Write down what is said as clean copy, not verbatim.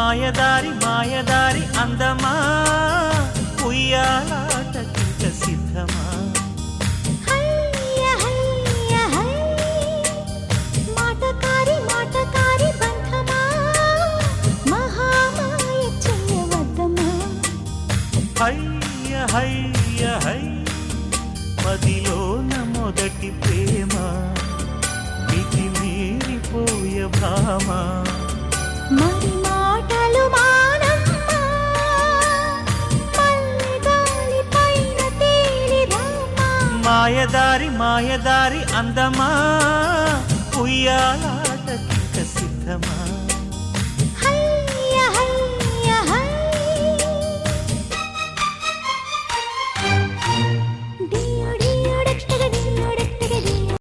మాయదారి మాయదారి అందమా ఉయ్యాలాటకింక సిద్ధమా మాటకారి మాటకారి బంధమా మహామాయ చెయ్యవద్దమా హయ్య హయ్య హై మదిలోన మొదటి ప్రేమ మితి మీరిపోయ భామ మరి మాటలు మానమ్మా మల్లెగాలి పైన తేలి రామా మాయదారి మాయదారి అందమా ఉయ్యాలాటకింక సిద్ధమా